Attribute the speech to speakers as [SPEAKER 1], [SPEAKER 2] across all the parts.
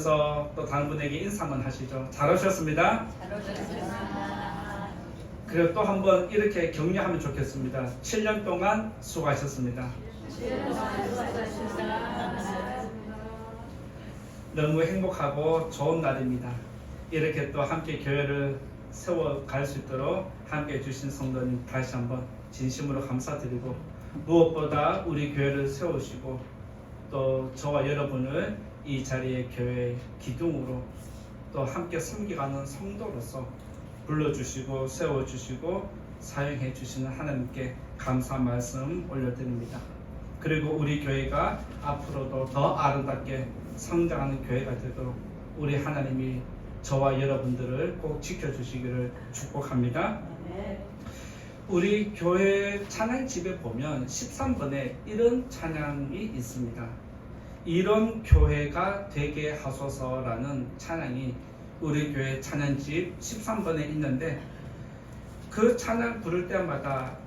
[SPEAKER 1] 그래서 또 다른 분에게 인사 한번 하시죠. 잘 오셨습니다. 그리고 또 한번 이렇게 격려하면 좋겠습니다. 7년 동안 수고하셨습니다. 너무 행복하고 좋은 날입니다. 이렇게 또 함께 교회를 세워갈 수 있도록 함께 해주신 성도님 다시 한번 진심으로 감사드리고, 무엇보다 우리 교회를 세우시고 또 저와 여러분을 이 자리에 교회 기둥으로 또 함께 섬기가는 성도로서 불러주시고 세워주시고 사용해 주시는 하나님께 감사 말씀 올려드립니다. 그리고 우리 교회가 앞으로도 더 아름답게 성장하는 교회가 되도록 우리 하나님이 저와 여러분들을 꼭 지켜주시기를 축복합니다. 우리 교회 찬양집에 보면 13번에 이런 찬양이 있습니다. 이런 교회가 되게 하소서라는 찬양이 우리 교회 찬양집 13번에 있는데, 그 찬양 부를 때마다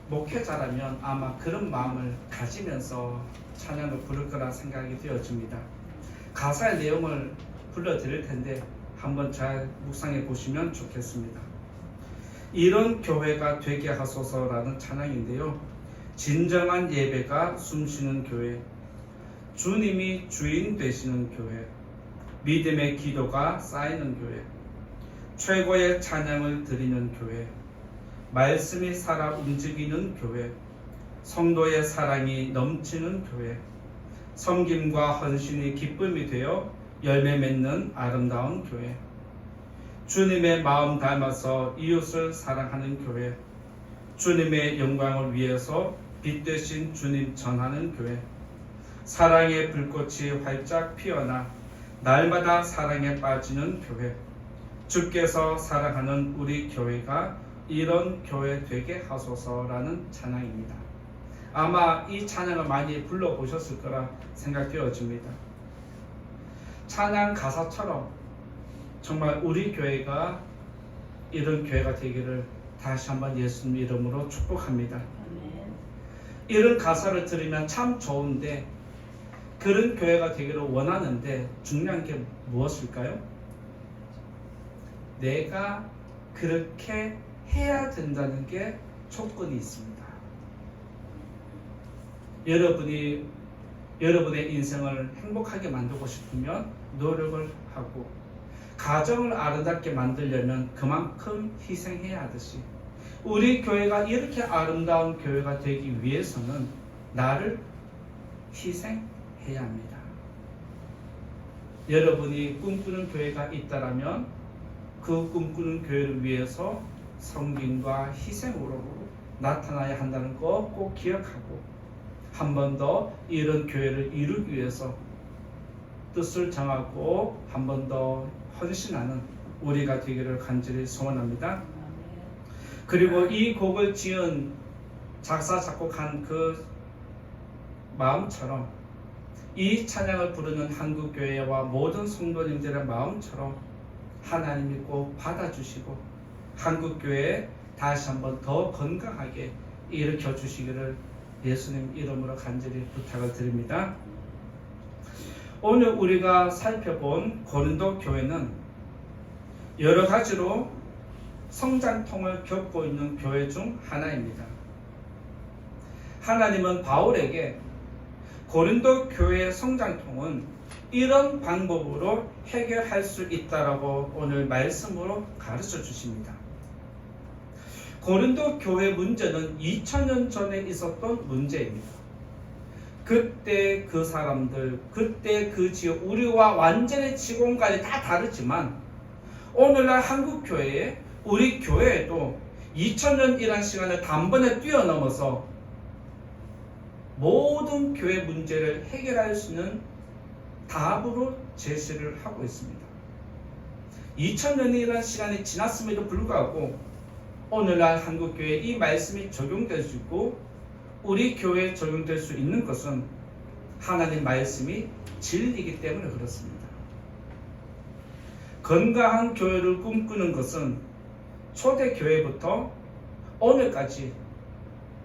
[SPEAKER 1] 목회자라면 아마 그런 마음을 가지면서 찬양을 부를 거라 생각이 되어집니다. 가사의 내용을 불러드릴 텐데 한번 잘 묵상해 보시면 좋겠습니다. 이런 교회가 되게 하소서라는 찬양인데요. 진정한 예배가 숨쉬는 교회, 주님이 주인 되시는 교회, 믿음의 기도가 쌓이는 교회, 최고의 찬양을 드리는 교회, 말씀이 살아 움직이는 교회, 성도의 사랑이 넘치는 교회, 섬김과 헌신이 기쁨이 되어 열매 맺는 아름다운 교회, 주님의 마음 닮아서 이웃을 사랑하는 교회, 주님의 영광을 위해서 빛 되신 주님 전하는 교회, 사랑의 불꽃이 활짝 피어나 날마다 사랑에 빠지는 교회, 주께서 사랑하는 우리 교회가 이런 교회 되게 하소서라는 찬양입니다. 아마 이 찬양을 많이 불러보셨을 거라 생각되어집니다. 찬양 가사처럼 정말 우리 교회가 이런 교회가 되기를 다시 한번 예수님 이름으로 축복합니다. 이런 가사를 들으면 참 좋은데, 그런 교회가 되기를 원하는데 중요한 게 무엇일까요? 내가 그렇게 해야 된다는 게 조건이 있습니다. 여러분의 인생을 행복하게 만들고 싶으면 노력을 하고, 가정을 아름답게 만들려면 그만큼 희생해야 하듯이, 우리 교회가 이렇게 아름다운 교회가 되기 위해서는 나를 희생해야 합니다. 여러분이 꿈꾸는 교회가 있다라면 그 꿈꾸는 교회를 위해서 섬김과 희생으로 나타나야 한다는 거 꼭 기억하고, 한 번 더 이런 교회를 이루기 위해서 뜻을 정하고 한 번 더 헌신하는 우리가 되기를 간절히 소원합니다. 그리고 이 곡을 지은 작사 작곡한 그 마음처럼, 이 찬양을 부르는 한국교회와 모든 성도님들의 마음처럼 하나님이 꼭 받아주시고 한국교회에 다시 한번 더 건강하게 일으켜 주시기를 예수님 이름으로 간절히 부탁을 드립니다. 오늘 우리가 살펴본 고린도 교회는 여러 가지로 성장통을 겪고 있는 교회 중 하나입니다. 하나님은 바울에게 고린도 교회의 성장통은 이런 방법으로 해결할 수 있다라고 오늘 말씀으로 가르쳐 주십니다. 고린도 교회 문제는 2000년 전에 있었던 문제입니다. 그때 그 사람들, 그때 그 지역, 우리와 완전히 지공간이 다 다르지만 오늘날 한국교회에, 우리 교회에도 2000년이라는 시간을 단번에 뛰어넘어서 모든 교회 문제를 해결할 수 있는 답으로 제시를 하고 있습니다. 2000년이라는 시간이 지났음에도 불구하고 오늘날 한국교회에 이 말씀이 적용될 수 있고 우리 교회에 적용될 수 있는 것은 하나님 말씀이 진리이기 때문에 그렇습니다. 건강한 교회를 꿈꾸는 것은 초대교회부터 오늘까지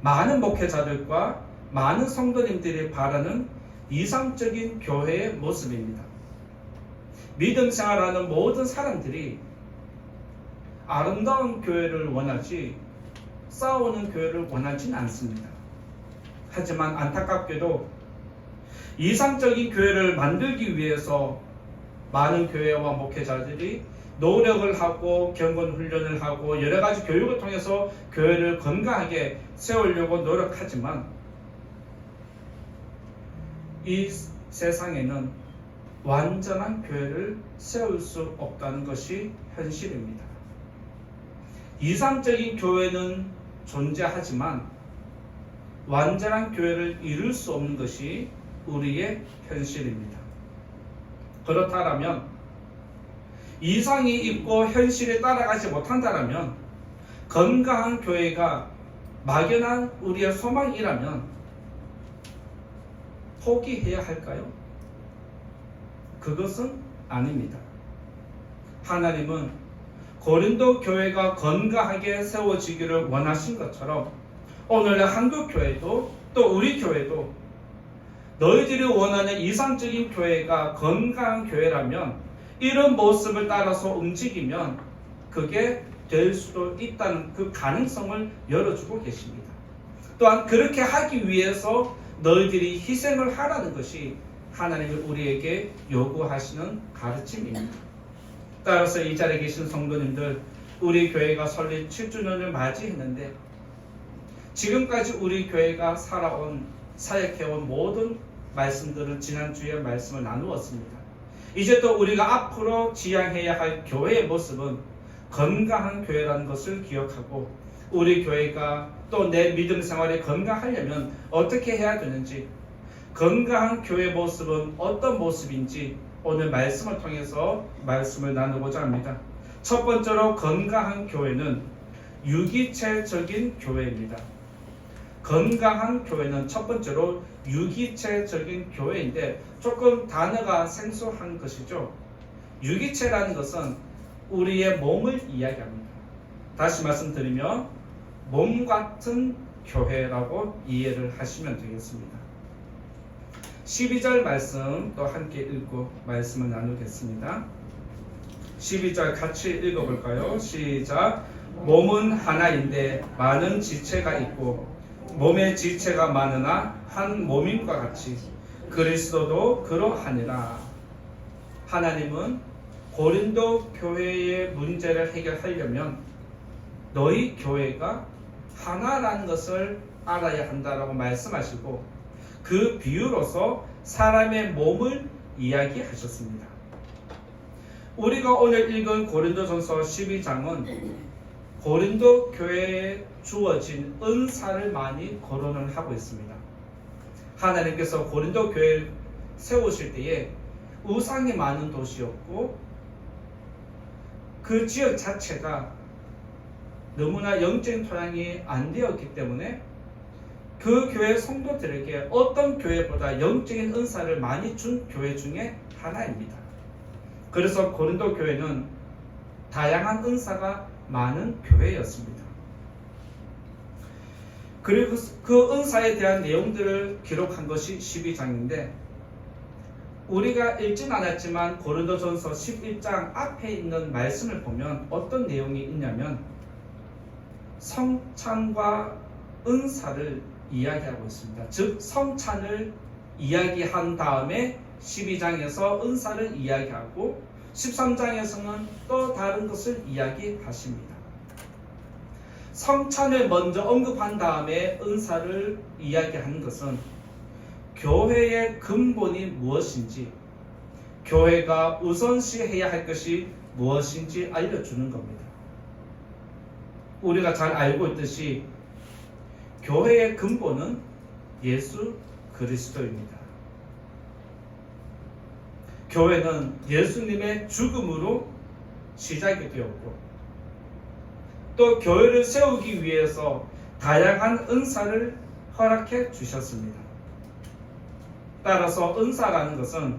[SPEAKER 1] 많은 목회자들과 많은 성도님들이 바라는 이상적인 교회의 모습입니다. 믿음 생활하는 모든 사람들이 아름다운 교회를 원하지 싸우는 교회를 원하지는 않습니다. 하지만 안타깝게도 이상적인 교회를 만들기 위해서 많은 교회와 목회자들이 노력을 하고 경건 훈련을 하고 여러 가지 교육을 통해서 교회를 건강하게 세우려고 노력하지만 이 세상에는 완전한 교회를 세울 수 없다는 것이 현실입니다. 이상적인 교회는 존재하지만 완전한 교회를 이룰 수 없는 것이 우리의 현실입니다. 그렇다면 이상이 있고 현실에 따라가지 못한다면 건강한 교회가 막연한 우리의 소망이라면 포기해야 할까요? 그것은 아닙니다. 하나님은 고린도 교회가 건강하게 세워지기를 원하신 것처럼 오늘날 한국 교회도 또 우리 교회도 너희들이 원하는 이상적인 교회가 건강한 교회라면 이런 모습을 따라서 움직이면 그게 될 수도 있다는 그 가능성을 열어주고 계십니다. 또한 그렇게 하기 위해서 너희들이 희생을 하라는 것이 하나님이 우리에게 요구하시는 가르침입니다. 따라서 이 자리에 계신 성도님들, 우리 교회가 설립 7주년을 맞이했는데 지금까지 우리 교회가 살아온 사역해온 모든 말씀들을 지난주에 말씀을 나누었습니다. 이제 또 우리가 앞으로 지향해야 할 교회의 모습은 건강한 교회라는 것을 기억하고 우리 교회가 또 내 믿음 생활에 건강하려면 어떻게 해야 되는지, 건강한 교회 모습은 어떤 모습인지 오늘 말씀을 통해서 말씀을 나누고자 합니다. 첫 번째로 건강한 교회는 유기체적인 교회입니다. 건강한 교회는 첫 번째로 유기체적인 교회인데 조금 단어가 생소한 것이죠. 유기체라는 것은 우리의 몸을 이야기합니다. 다시 말씀드리면 몸 같은 교회라고 이해를 하시면 되겠습니다. 12절 말씀 또 함께 읽고 말씀을 나누겠습니다. 12절 같이 읽어볼까요? 시작. 몸은 하나인데 많은 지체가 있고 몸의 지체가 많으나 한 몸임과 같이 그리스도도 그러하니라. 하나님은 고린도 교회의 문제를 해결하려면 너희 교회가 하나라는 것을 알아야 한다라고 말씀하시고 그 비유로서 사람의 몸을 이야기하셨습니다. 우리가 오늘 읽은 고린도전서 12장은 고린도 교회에 주어진 은사를 많이 거론을 하고 있습니다. 하나님께서 고린도 교회를 세우실 때에 우상이 많은 도시였고 그 지역 자체가 너무나 영적인 토양이 안 되었기 때문에 그 교회 성도들에게 어떤 교회보다 영적인 은사를 많이 준 교회 중에 하나입니다. 그래서 고린도 교회는 다양한 은사가 많은 교회였습니다. 그리고 그 은사에 대한 내용들을 기록한 것이 12장인데 우리가 읽진 않았지만 고린도전서 11장 앞에 있는 말씀을 보면 어떤 내용이 있냐면 성찬과 은사를 이야기하고 있습니다. 즉 성찬을 이야기한 다음에 12장에서 은사를 이야기하고 13장에서는 또 다른 것을 이야기하십니다. 성찬을 먼저 언급한 다음에 은사를 이야기하는 것은 교회의 근본이 무엇인지, 교회가 우선시해야 할 것이 무엇인지 알려주는 겁니다. 우리가 잘 알고 있듯이 교회의 근본은 예수 그리스도입니다. 교회는 예수님의 죽음으로 시작이 되었고 또 교회를 세우기 위해서 다양한 은사를 허락해 주셨습니다. 따라서 은사라는 것은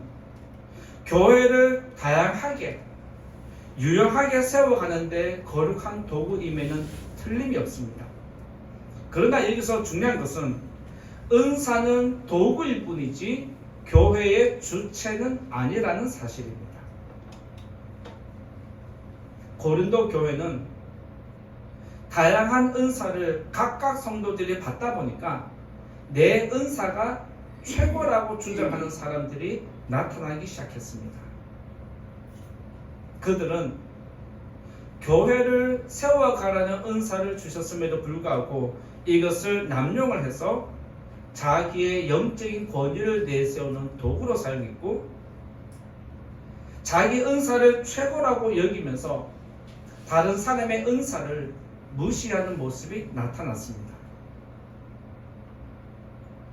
[SPEAKER 1] 교회를 다양하게 유용하게 세워가는데 거룩한 도구임에는 틀림이 없습니다. 그러나 여기서 중요한 것은 은사는 도구일 뿐이지 교회의 주체는 아니라는 사실입니다. 고린도 교회는 다양한 은사를 각각 성도들이 받다 보니까 내 은사가 최고라고 주장하는 사람들이 나타나기 시작했습니다. 그들은 교회를 세워가라는 은사를 주셨음에도 불구하고 이것을 남용을 해서 자기의 영적인 권위를 내세우는 도구로 사용했고, 자기 은사를 최고라고 여기면서 다른 사람의 은사를 무시하는 모습이 나타났습니다.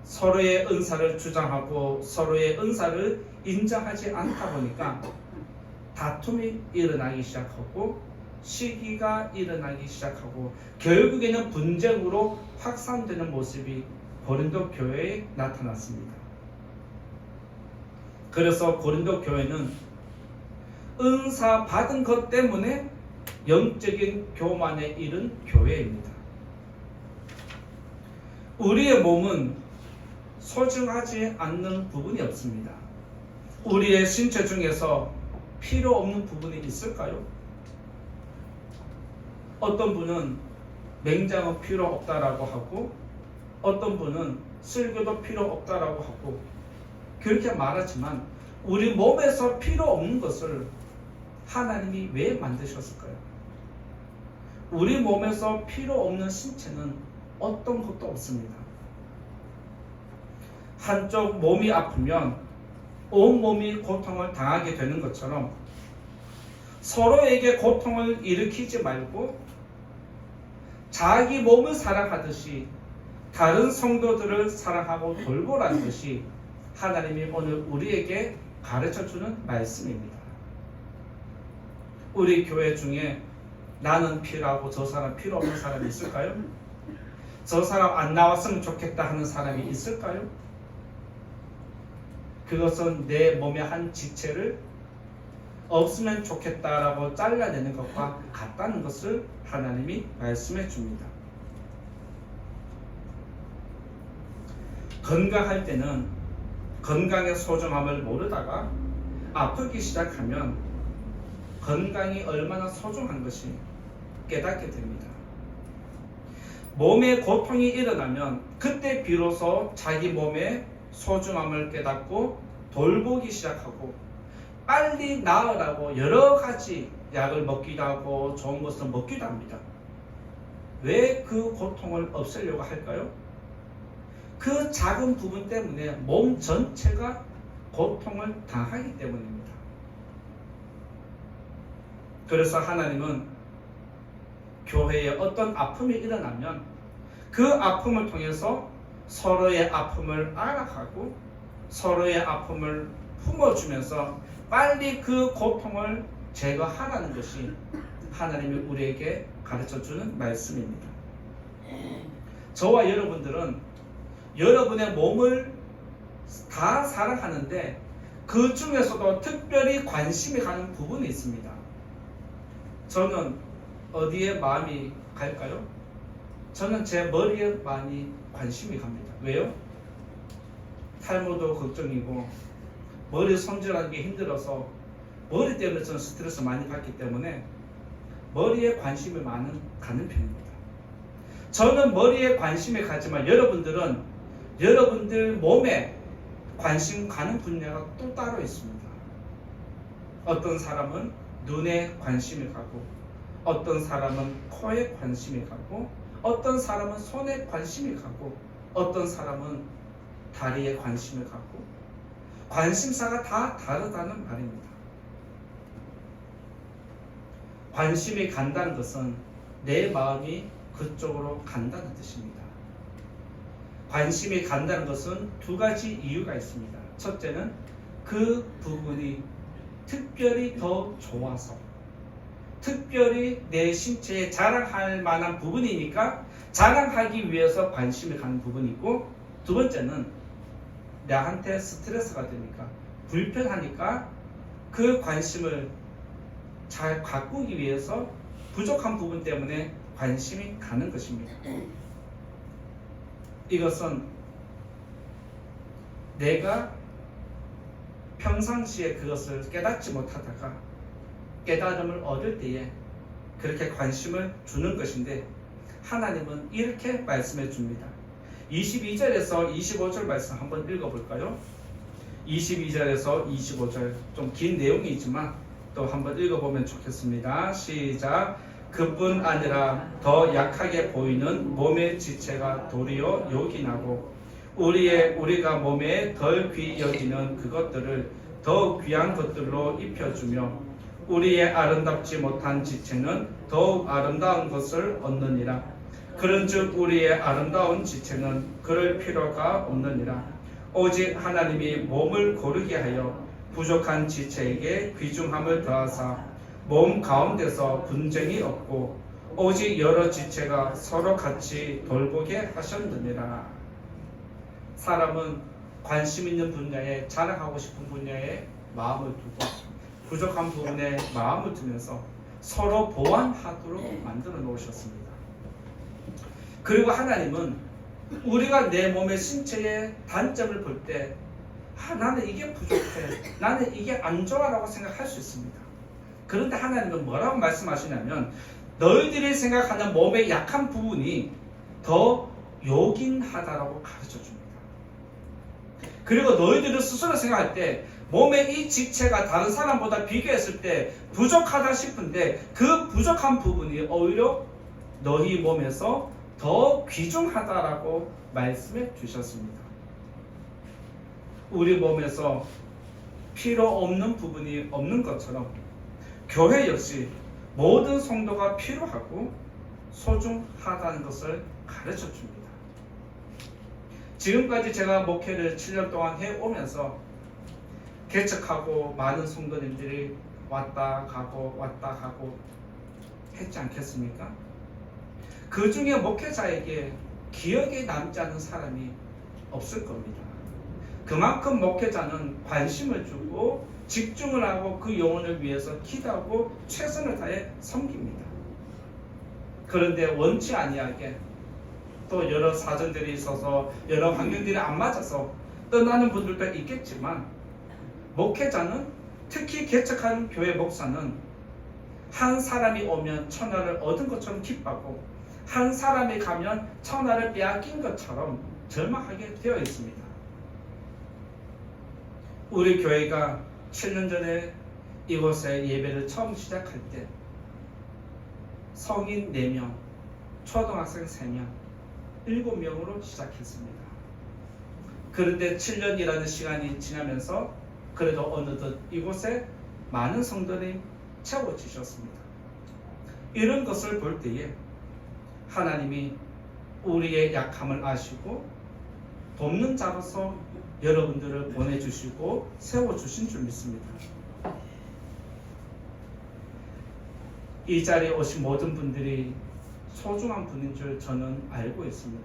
[SPEAKER 1] 서로의 은사를 주장하고 서로의 은사를 인정하지 않다 보니까 다툼이 일어나기 시작하고 시기가 일어나기 시작하고 결국에는 분쟁으로 확산되는 모습이 고린도 교회에 나타났습니다. 그래서 고린도 교회는 은사 받은 것 때문에 영적인 교만에 이른 교회입니다. 우리의 몸은 소중하지 않는 부분이 없습니다. 우리의 신체 중에서 필요 없는 부분이 있을까요? 어떤 분은 맹장은 필요 없다라고 하고, 어떤 분은 슬교도 필요 없다라고 하고, 그렇게 말하지만 우리 몸에서 필요 없는 것을 하나님이 왜 만드셨을까요? 우리 몸에서 필요 없는 신체는 어떤 것도 없습니다. 한쪽 몸이 아프면 온 몸이 고통을 당하게 되는 것처럼 서로에게 고통을 일으키지 말고 자기 몸을 사랑하듯이 다른 성도들을 사랑하고 돌보라는 것이 하나님이 오늘 우리에게 가르쳐주는 말씀입니다. 우리 교회 중에 나는 필요하고 저 사람 필요 없는 사람이 있을까요? 저 사람 안 나왔으면 좋겠다 하는 사람이 있을까요? 그것은 내 몸의 한 지체를 없으면 좋겠다라고 잘라내는 것과 같다는 것을 하나님이 말씀해 줍니다. 건강할 때는 건강의 소중함을 모르다가 아프기 시작하면 건강이 얼마나 소중한 것이 깨닫게 됩니다. 몸에 고통이 일어나면 그때 비로소 자기 몸의 소중함을 깨닫고 돌보기 시작하고 빨리 나으라고 여러 가지 약을 먹기도 하고 좋은 것을 먹기도 합니다. 왜 그 고통을 없애려고 할까요? 그 작은 부분 때문에 몸 전체가 고통을 당하기 때문입니다. 그래서 하나님은 교회에 어떤 아픔이 일어나면 그 아픔을 통해서 서로의 아픔을 알아가고 서로의 아픔을 품어주면서 빨리 그 고통을 제거하라는 것이 하나님이 우리에게 가르쳐주는 말씀입니다. 저와 여러분들은 여러분의 몸을 다 사랑하는데 그 중에서도 특별히 관심이 가는 부분이 있습니다. 저는 어디에 마음이 갈까요? 저는 제 머리에 많이 관심이 갑니다. 왜요? 탈모도 걱정이고 머리 손질하는 게 힘들어서 머리 때문에 저는 스트레스 많이 받기 때문에 머리에 관심이 가는 편입니다. 저는 머리에 관심이 가지만 여러분들은 여러분들 몸에 관심 가는 분야가 또 따로 있습니다. 어떤 사람은 눈에 관심이 가고 어떤 사람은 코에 관심이 가고 어떤 사람은 손에 관심이 가고 어떤 사람은 다리에 관심이 가고 관심사가 다 다르다는 말입니다. 관심이 간다는 것은 내 마음이 그쪽으로 간다는 뜻입니다. 관심이 간다는 것은 두 가지 이유가 있습니다. 첫째는 그 부분이 특별히 더 좋아서 특별히 내 신체에 자랑할 만한 부분이니까 자랑하기 위해서 관심이 가는 부분이 있고, 두 번째는 나한테 스트레스가 되니까 불편하니까 그 관심을 잘 가꾸기 위해서 부족한 부분 때문에 관심이 가는 것입니다. 이것은 내가 평상시에 그것을 깨닫지 못하다가 깨달음을 얻을 때에 그렇게 관심을 주는 것인데 하나님은 이렇게 말씀해 줍니다. 22절에서 25절 말씀 한번 읽어볼까요? 22절에서 25절 좀 긴 내용이지만 또 한번 읽어보면 좋겠습니다. 시작. 그뿐 아니라 더 약하게 보이는 몸의 지체가 도리어 요긴하고 우리가 몸에 덜 귀히 여기는 그것들을 더욱 귀한 것들로 입혀주며 우리의 아름답지 못한 지체는 더욱 아름다운 것을 얻느니라. 그런즉 우리의 아름다운 지체는 그럴 필요가 없느니라. 오직 하나님이 몸을 고르게 하여 부족한 지체에게 귀중함을 더하사 몸 가운데서 분쟁이 없고 오직 여러 지체가 서로 같이 돌보게 하셨느니라. 사람은 관심 있는 분야에 자랑하고 싶은 분야에 마음을 두고 부족한 부분에 마음을 두면서 서로 보완하도록 만들어 놓으셨습니다. 그리고 하나님은 우리가 내 몸의 신체의 단점을 볼 때 나는 이게 부족해, 나는 이게 안 좋아라고 생각할 수 있습니다. 그런데 하나님은 뭐라고 말씀하시냐면 너희들이 생각하는 몸의 약한 부분이 더 요긴하다라고 가르쳐 줍니다. 그리고 너희들은 스스로 생각할 때 몸의 이 지체가 다른 사람보다 비교했을 때 부족하다 싶은데 그 부족한 부분이 오히려 너희 몸에서 더 귀중하다라고 말씀해 주셨습니다. 우리 몸에서 필요 없는 부분이 없는 것처럼 교회 역시 모든 성도가 필요하고 소중하다는 것을 가르쳐 줍니다. 지금까지 제가 목회를 7년 동안 해오면서 개척하고 많은 성도님들이 왔다 가고 했지 않겠습니까? 그 중에 목회자에게 기억에 남지 않은 사람이 없을 겁니다. 그만큼 목회자는 관심을 주고 집중을 하고 그 영혼을 위해서 기도하고 최선을 다해 섬깁니다. 그런데 원치 아니하게 또 여러 사정들이 있어서 여러 환경들이 안 맞아서 떠나는 분들도 있겠지만 목회자는 특히 개척하는 교회 목사는 한 사람이 오면 천하를 얻은 것처럼 기뻐하고 한 사람이 가면 천하를 빼앗긴 것처럼 절망하게 되어 있습니다. 우리 교회가 7년 전에 이곳에 예배를 처음 시작할 때 성인 4명, 초등학생 3명, 7명으로 시작했습니다. 그런데 7년이라는 시간이 지나면서 그래도 어느덧 이곳에 많은 성도들이 채워지셨습니다. 이런 것을 볼 때에 하나님이 우리의 약함을 아시고 돕는 자로서 여러분들을 보내주시고 세워주신 줄 믿습니다. 이 자리에 오신 모든 분들이 소중한 분인 줄 저는 알고 있습니다.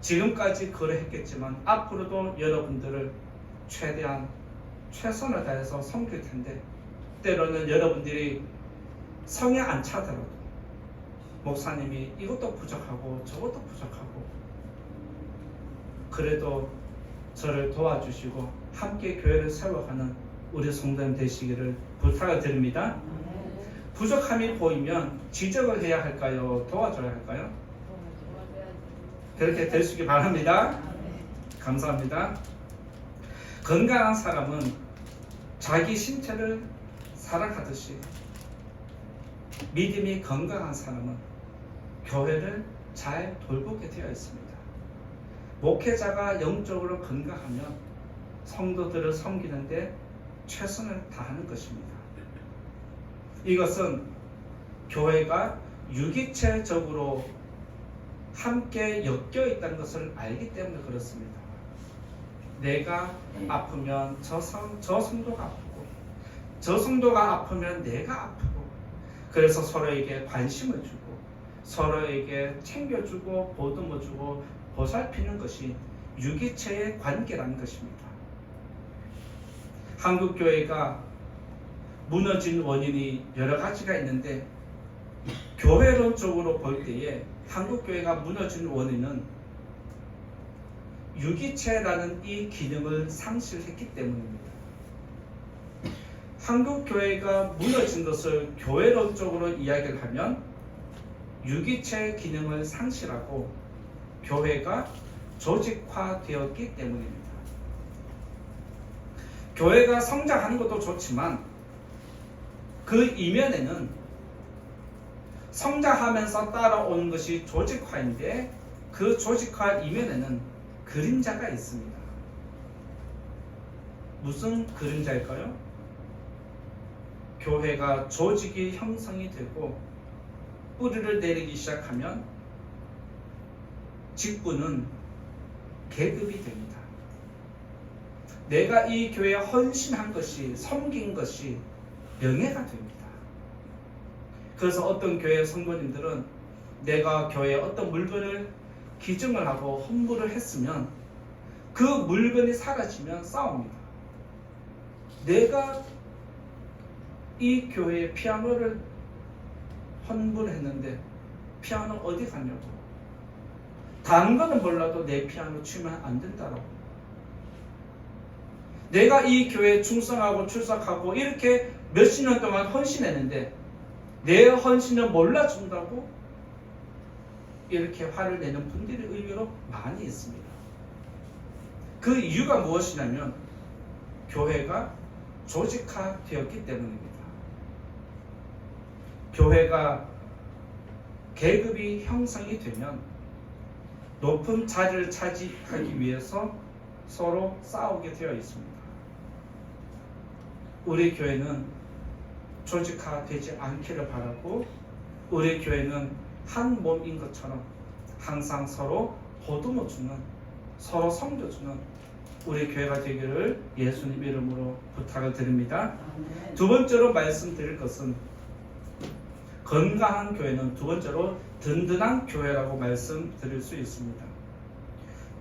[SPEAKER 1] 지금까지 그러했겠지만 앞으로도 여러분들을 최대한 최선을 다해서 섬길 텐데 때로는 여러분들이 성에 안 차더라도 목사님이 이것도 부족하고 저것도 부족하고 그래도 저를 도와주시고 함께 교회를 세워가는 우리 성도님 되시기를 부탁을 드립니다. 부족함이 보이면 지적을 해야 할까요? 도와줘야 할까요? 그렇게 되시기 바랍니다. 감사합니다. 건강한 사람은 자기 신체를 사랑하듯이 믿음이 건강한 사람은 교회를 잘 돌보게 되어 있습니다. 목회자가 영적으로 건강하면 성도들을 섬기는데 최선을 다하는 것입니다. 이것은 교회가 유기체적으로 함께 엮여 있다는 것을 알기 때문에 그렇습니다. 내가 아프면 저 성도가 아프고 저 성도가 아프면 내가 아프고 그래서 서로에게 관심을 주고 서로에게 챙겨주고 보듬어주고 보살피는 것이 유기체의 관계라는 것입니다. 한국교회가 무너진 원인이 여러 가지가 있는데 교회론적으로 볼 때에 한국교회가 무너진 원인은 유기체라는 이 기능을 상실했기 때문입니다. 한국 교회가 무너진 것을 교회론적으로 이야기를 하면 유기체 기능을 상실하고 교회가 조직화되었기 때문입니다. 교회가 성장하는 것도 좋지만 그 이면에는 성장하면서 따라오는 것이 조직화인데 그 조직화 이면에는 그림자가 있습니다. 무슨 그림자일까요? 교회가 조직이 형성이 되고 뿌리를 내리기 시작하면 직분은 계급이 됩니다. 내가 이 교회에 헌신한 것이, 섬긴 것이 명예가 됩니다. 그래서 어떤 교회 성도님들은 내가 교회에 어떤 물건을 기증을 하고 헌물을 했으면 그 물건이 사라지면 싸웁니다. 내가 이 교회에 피아노를 헌물했는데 피아노 어디 갔냐고. 다른 거는 몰라도 내 피아노 치면 안 된다라고. 내가 이 교회에 충성하고 출석하고 이렇게 몇십 년 동안 헌신했는데 내 헌신을 몰라준다고 이렇게 화를 내는 분들이 의외로 많이 있습니다. 그 이유가 무엇이냐면 교회가 조직화되었기 때문입니다. 교회가 계급이 형성이 되면 높은 자리를 차지하기 위해서 서로 싸우게 되어 있습니다. 우리 교회는 조직화되지 않기를 바라고 우리 교회는 한 몸인 것처럼 항상 서로 보듬어주는, 서로 섬겨주는 우리 교회가 되기를 예수님 이름으로 부탁을 드립니다. 두 번째로 말씀드릴 것은 건강한 교회는 두 번째로 든든한 교회라고 말씀드릴 수 있습니다.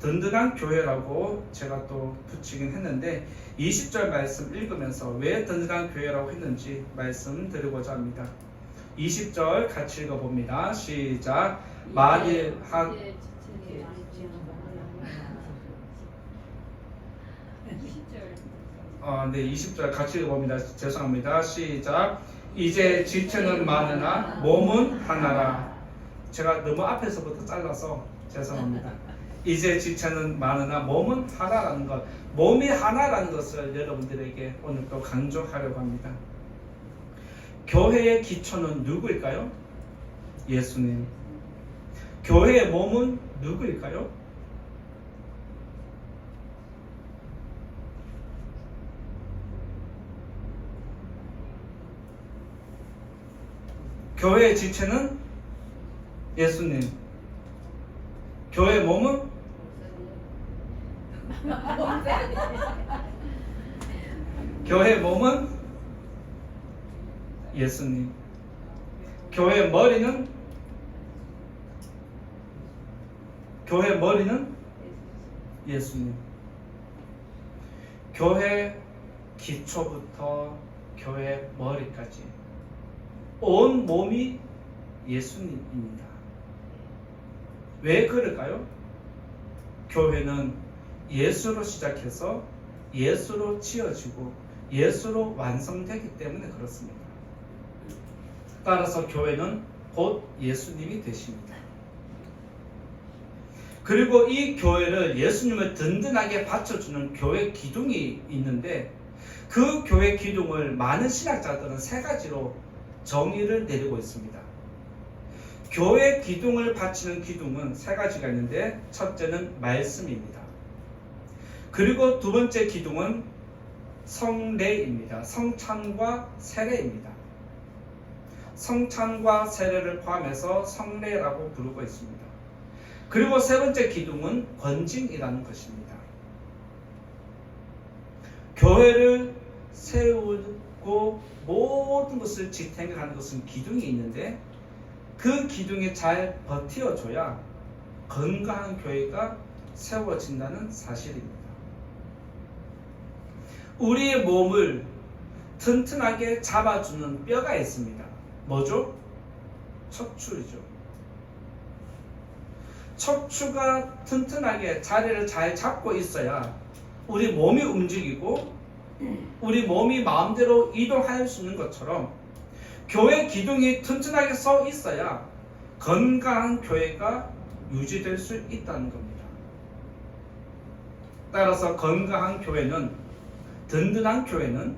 [SPEAKER 1] 든든한 교회라고 제가 또 붙이긴 했는데 20절 말씀 읽으면서 왜 든든한 교회라고 했는지 말씀드리고자 합니다. 20절 같이 읽어봅니다. 시작. 만일 한 네, 20절 같이 읽어봅니다. 죄송합니다. 시작. 이제 지체는 많으나 몸은 하나라. 제가 너무 앞에서부터 잘라서 죄송합니다. 이제 지체는 많으나 몸은 하나라는 것, 몸이 하나라는 것을 여러분들에게 오늘 또 강조하려고 합니다. 교회의 기초는 누구일까요? 예수님. 교회의 몸은 누구일까요? 교회의 지체는 예수님. 교회의 몸은 교회의 몸은 예수님. 교회의 머리는 예수님. 교회 기초부터 교회 머리까지 온 몸이 예수님입니다. 왜 그럴까요? 교회는 예수로 시작해서 예수로 지어지고 예수로 완성되기 때문에 그렇습니다. 따라서 교회는 곧 예수님이 되십니다. 그리고 이 교회를 예수님을 든든하게 받쳐주는 교회 기둥이 있는데 그 교회 기둥을 많은 신학자들은 세 가지로 정의를 내리고 있습니다. 교회 기둥을 받치는 기둥은 세 가지가 있는데 첫째는 말씀입니다. 그리고 두 번째 기둥은 성례입니다. 성찬과 세례입니다. 성찬과 세례를 포함해서 성례라고 부르고 있습니다. 그리고 세 번째 기둥은 권징이라는 것입니다. 교회를 세우고 모든 것을 지탱하는 것은 기둥이 있는데 그 기둥이 잘 버티어줘야 건강한 교회가 세워진다는 사실입니다. 우리의 몸을 튼튼하게 잡아주는 뼈가 있습니다. 뭐죠? 척추이죠. 척추가 튼튼하게 자리를 잘 잡고 있어야 우리 몸이 움직이고 우리 몸이 마음대로 이동할 수 있는 것처럼 교회 기둥이 튼튼하게 서 있어야 건강한 교회가 유지될 수 있다는 겁니다. 따라서 건강한 교회는, 든든한 교회는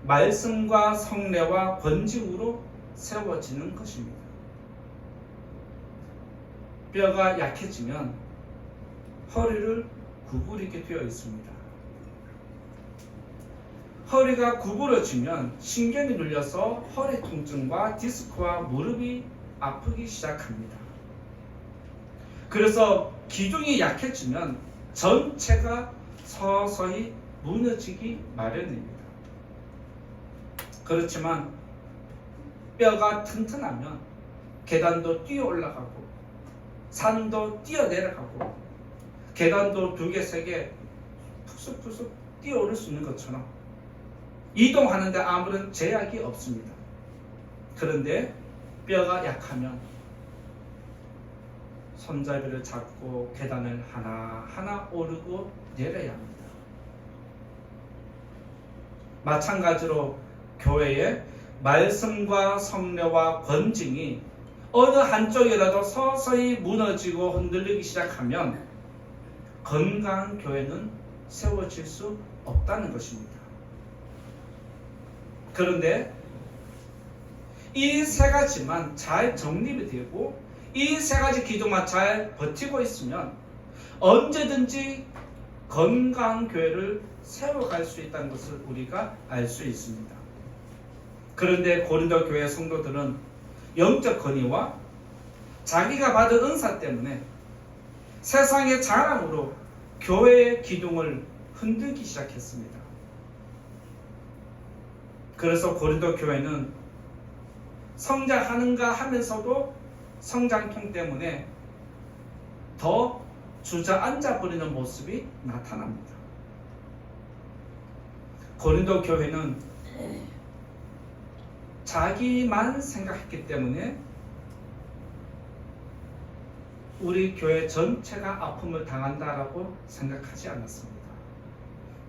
[SPEAKER 1] 말씀과 성례와 권징으로 세워지는 것입니다. 뼈가 약해지면 허리를 구부리게 되어 있습니다. 허리가 구부러지면 신경이 눌려서 허리 통증과 디스크와 무릎이 아프기 시작합니다. 그래서 기둥이 약해지면 전체가 서서히 무너지기 마련입니다. 그렇지만 뼈가 튼튼하면 계단도 뛰어 올라가고 산도 뛰어 내려가고 계단도 2개, 3개 푹쑥푹쑥 뛰어 오를 수 있는 것처럼 이동하는데 아무런 제약이 없습니다. 그런데 뼈가 약하면 손잡이를 잡고 계단을 하나하나 오르고 내려야 합니다. 마찬가지로 교회의 말씀과 성례와 권징이 어느 한쪽이라도 서서히 무너지고 흔들리기 시작하면 건강한 교회는 세워질 수 없다는 것입니다. 그런데 이 3가지만 잘 정립이 되고 이 3가지 기둥만 잘 버티고 있으면 언제든지 건강한 교회를 세워갈 수 있다는 것을 우리가 알 수 있습니다. 그런데 고린도 교회 성도들은 영적 권위와 자기가 받은 은사 때문에 세상의 자랑으로 교회의 기둥을 흔들기 시작했습니다. 그래서 고린도 교회는 성장하는가 하면서도 성장통 때문에 더 주저앉아 버리는 모습이 나타납니다. 고린도 교회는 자기만 생각했기 때문에 우리 교회 전체가 아픔을 당한다라고 생각하지 않았습니다.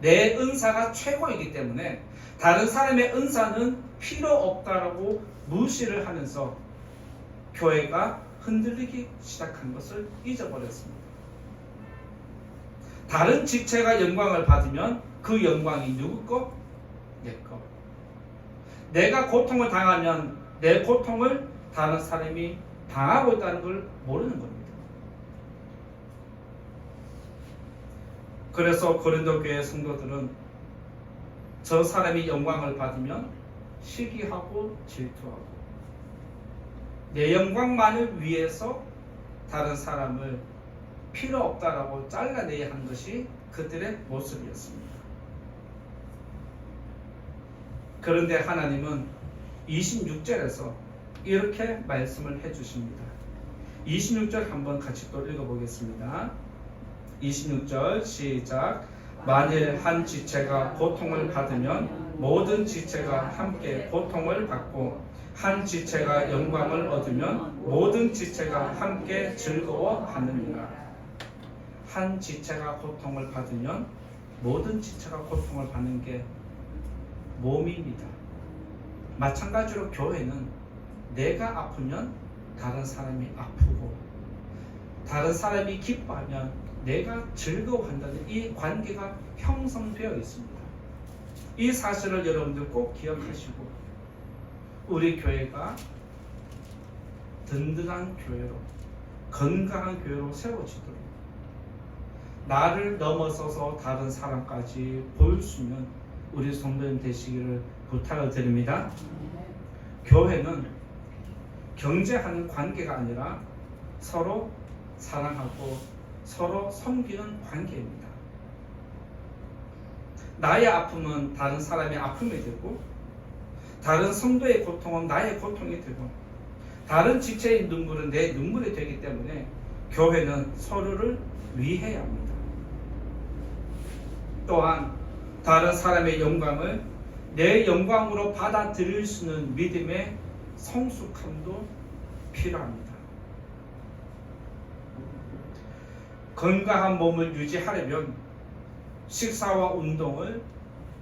[SPEAKER 1] 내 은사가 최고이기 때문에 다른 사람의 은사는 필요 없다라고 무시를 하면서 교회가 흔들리기 시작한 것을 잊어버렸습니다. 다른 지체가 영광을 받으면 그 영광이 누구 거? 내 거. 내가 고통을 당하면 내 고통을 다른 사람이 당하고 있다는 걸 모르는 겁니다. 그래서 고린도 교회 성도들은 저 사람이 영광을 받으면 시기하고 질투하고 내 영광만을 위해서 다른 사람을 필요 없다라고 잘라내야 하는 것이 그들의 모습이었습니다. 그런데 하나님은 26절에서 이렇게 말씀을 해주십니다. 26절 한번 같이 또 읽어보겠습니다. 26절 시작. 만일 한 지체가 고통을 받으면 모든 지체가 함께 고통을 받고 한 지체가 영광을 얻으면 모든 지체가 함께 즐거워하느니라. 한 지체가 고통을 받으면 모든 지체가 고통을 받는 게 몸입니다. 마찬가지로 교회는 내가 아프면 다른 사람이 아프고 다른 사람이 기뻐하면 내가 즐거워한다는 이 관계가 형성되어 있습니다. 이 사실을 여러분들 꼭 기억하시고 우리 교회가 든든한 교회로 건강한 교회로 세워지도록 나를 넘어서서 다른 사람까지 볼 수 있는 우리 성도님 되시기를 부탁을 드립니다. 교회는 경쟁하는 관계가 아니라 서로 사랑하고 서로 섬기는 관계입니다. 나의 아픔은 다른 사람의 아픔이 되고 다른 성도의 고통은 나의 고통이 되고 다른 지체의 눈물은 내 눈물이 되기 때문에 교회는 서로를 위해야 합니다. 또한 다른 사람의 영광을 내 영광으로 받아들일 수 있는 믿음의 성숙함도 필요합니다. 건강한 몸을 유지하려면 식사와 운동을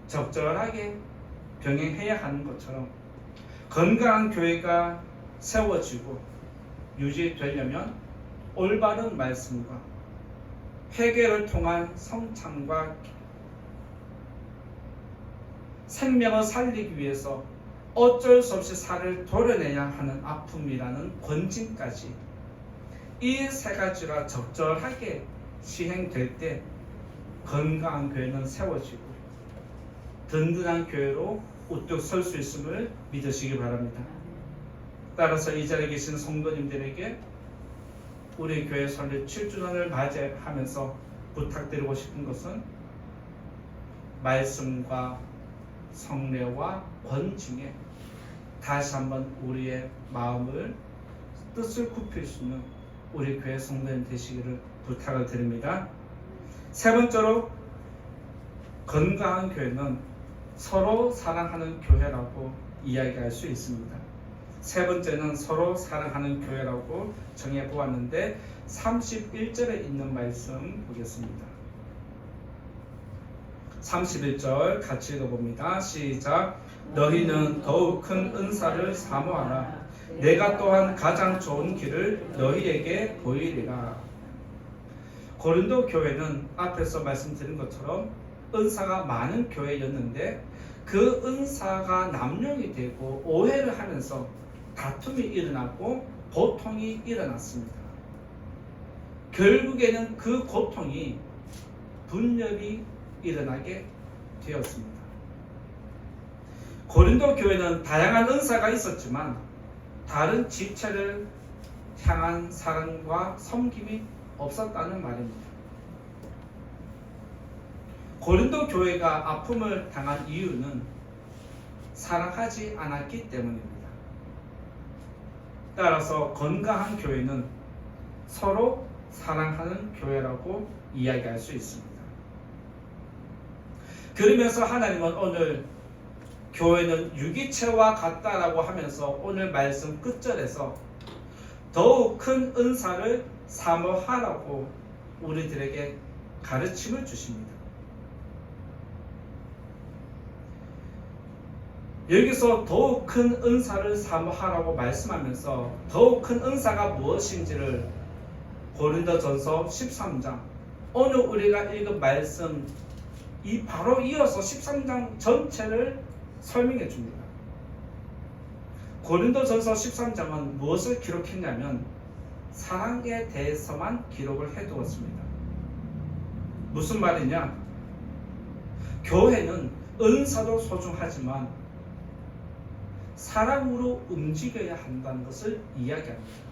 [SPEAKER 1] 적절하게 병행해야 하는 것처럼 건강한 교회가 세워지고 유지되려면 올바른 말씀과 회개를 통한 성찬과 생명을 살리기 위해서 어쩔 수 없이 살을 도려내야 하는 아픔이라는 권징까지 이 세 가지가 적절하게 시행될 때 건강한 교회는 세워지고 든든한 교회로 우뚝 설 수 있음을 믿으시기 바랍니다. 따라서 이 자리에 계신 성도님들에게 우리 교회 설립 7주년을 맞이하면서 부탁드리고 싶은 것은 말씀과 성례와 권징에 다시 한번 우리의 마음을 뜻을 굽힐 수 있는 우리 교회 성도님 되시기를 부탁을 드립니다. 세 번째로 건강한 교회는 서로 사랑하는 교회라고 이야기할 수 있습니다. 세 번째는 서로 사랑하는 교회라고 정해 보았는데 31절에 있는 말씀 보겠습니다. 31절 같이 읽어봅니다. 시작. 너희는 더욱 큰 은사를 사모하라. 내가 또한 가장 좋은 길을 너희에게 보이리라. 고린도 교회는 앞에서 말씀드린 것처럼 은사가 많은 교회였는데 그 은사가 남용이 되고 오해를 하면서 다툼이 일어나고 고통이 일어났습니다. 결국에는 그 고통이 분열이 일어나게 되었습니다. 고린도 교회는 다양한 은사가 있었지만 다른 지체를 향한 사랑과 섬김이 없었다는 말입니다. 고린도 교회가 아픔을 당한 이유는 사랑하지 않았기 때문입니다. 따라서 건강한 교회는 서로 사랑하는 교회라고 이야기할 수 있습니다. 그러면서 하나님은 오늘 교회는 유기체와 같다라고 하면서 오늘 말씀 끝절에서 더욱 큰 은사를 사모하라고 우리들에게 가르침을 주십니다. 여기서 더욱 큰 은사를 사모하라고 말씀하면서 더욱 큰 은사가 무엇인지를 고린도전서 13장 오늘 우리가 읽은 말씀 이 바로 이어서 13장 전체를 설명해 줍니다. 고린도전서 13장은 무엇을 기록했냐면 사랑에 대해서만 기록을 해두었습니다. 무슨 말이냐? 교회는 은사도 소중하지만 사랑으로 움직여야 한다는 것을 이야기합니다.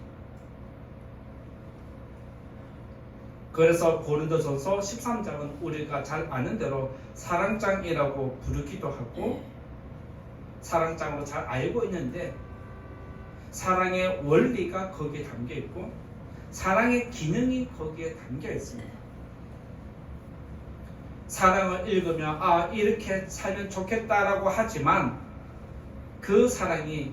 [SPEAKER 1] 그래서 고린도전서 13장은 우리가 잘 아는 대로 사랑장이라고 부르기도 하고 사랑장으로 잘 알고 있는데 사랑의 원리가 거기에 담겨 있고 사랑의 기능이 거기에 담겨 있습니다. 사랑을 읽으면 이렇게 살면 좋겠다라고 하지만 그 사랑이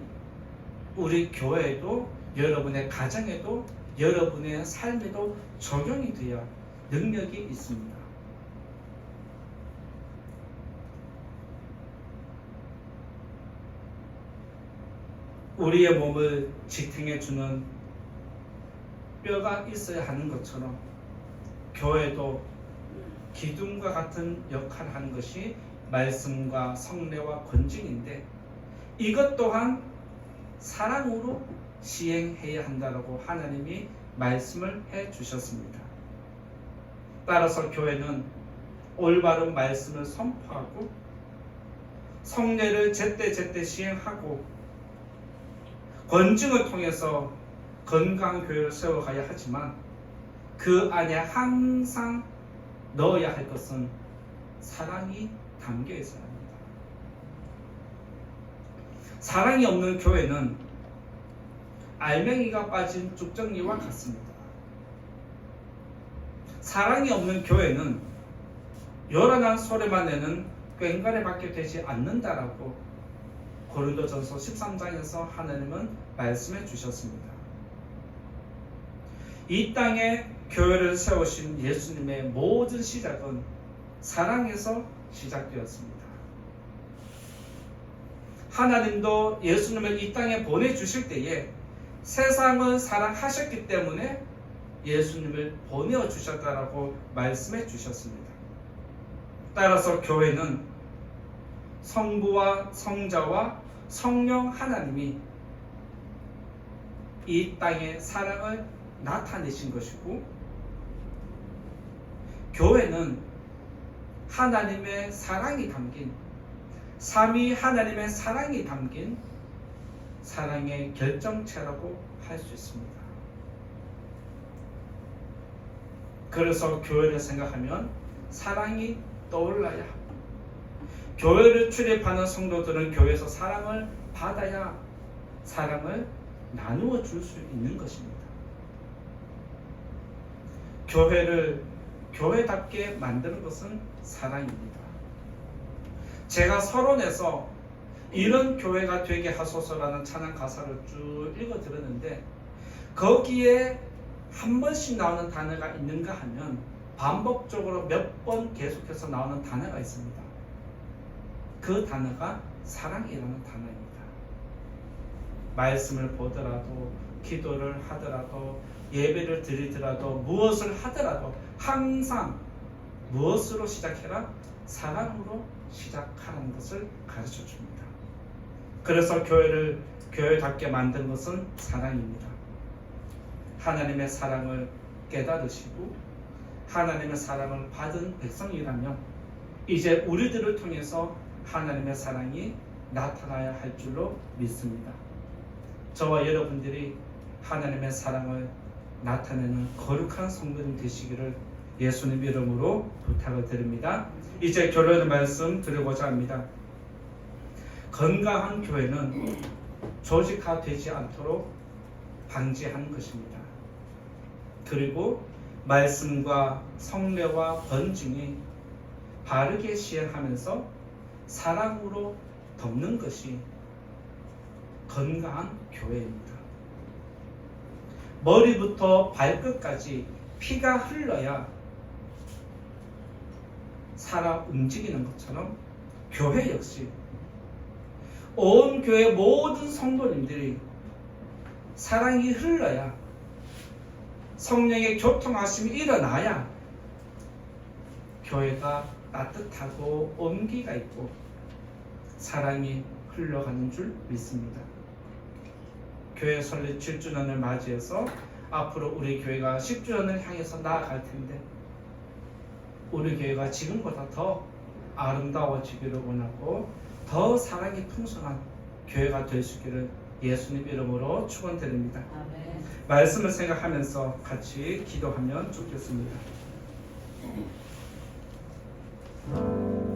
[SPEAKER 1] 우리 교회에도 여러분의 가정에도 여러분의 삶에도 적용이 되어 능력이 있습니다. 우리의 몸을 지탱해주는 뼈가 있어야 하는 것처럼 교회도 기둥과 같은 역할을 하는 것이 말씀과 성례와 권징인데 이것 또한 사랑으로 시행해야 한다고 하나님이 말씀을 해 주셨습니다. 따라서 교회는 올바른 말씀을 선포하고 성례를 제때제때 시행하고 권징을 통해서 건강한 교회를 세워가야 하지만 그 안에 항상 넣어야 할 것은 사랑이 담겨 있어야 합니다. 사랑이 없는 교회는 알맹이가 빠진 쭉정이와 같습니다. 사랑이 없는 교회는 요란한 소리만 내는 꽹과리밖에 되지 않는다라고 고린도전서 13장에서 하나님은 말씀해 주셨습니다. 이 땅에 교회를 세우신 예수님의 모든 시작은 사랑에서 시작되었습니다. 하나님도 예수님을 이 땅에 보내주실 때에 세상을 사랑하셨기 때문에 예수님을 보내주셨다라고 말씀해 주셨습니다. 따라서 교회는 성부와 성자와 성령 하나님이 이 땅에 사랑을 나타내신 것이고, 교회는 하나님의 사랑이 담긴, 삼위 하나님의 사랑이 담긴 사랑의 결정체라고 할 수 있습니다. 그래서 교회를 생각하면 사랑이 떠올라야 합니다. 교회를 출입하는 성도들은 교회에서 사랑을 받아야 사랑을 나누어 줄 수 있는 것입니다. 교회를 교회답게 만드는 것은 사랑입니다. 제가 서론에서 이런 교회가 되게 하소서라는 찬양 가사를 쭉 읽어 들었는데, 거기에 한 번씩 나오는 단어가 있는가 하면 반복적으로 몇 번 계속해서 나오는 단어가 있습니다. 그 단어가 사랑이라는 단어입니다. 말씀을 보더라도, 기도를 하더라도, 예배를 드리더라도, 무엇을 하더라도 항상 무엇으로 시작해라? 사랑으로 시작하는 것을 가르쳐 줍니다. 그래서 교회를 교회답게 만든 것은 사랑입니다. 하나님의 사랑을 깨달으시고 하나님의 사랑을 받은 백성이라면 이제 우리들을 통해서 하나님의 사랑이 나타나야 할 줄로 믿습니다. 저와 여러분들이 하나님의 사랑을 나타내는 거룩한 성도님 되시기를 예수님 이름으로 부탁을 드립니다. 이제 결론의 말씀 드리고자 합니다. 건강한 교회는 조직화되지 않도록 방지하는 것입니다. 그리고 말씀과 성례와 번증이 바르게 시행하면서 사랑으로 덮는 것이 건강한 교회입니다. 머리부터 발끝까지 피가 흘러야 살아 움직이는 것처럼 교회 역시 온 교회 모든 성도님들이 사랑이 흘러야, 성령의 교통하심이 일어나야 교회가 따뜻하고 온기가 있고 사랑이 흘러가는 줄 믿습니다. 교회 설립 7주년을 맞이해서 앞으로 우리 교회가 10주년을 향해서 나아갈 텐데, 우리 교회가 지금보다 더 아름다워지기를 원하고 더 사랑이 풍성한 교회가 될 수 있기를 예수님 이름으로 축원드립니다.
[SPEAKER 2] 아멘.
[SPEAKER 1] 말씀을 생각하면서 같이 기도하면 좋겠습니다.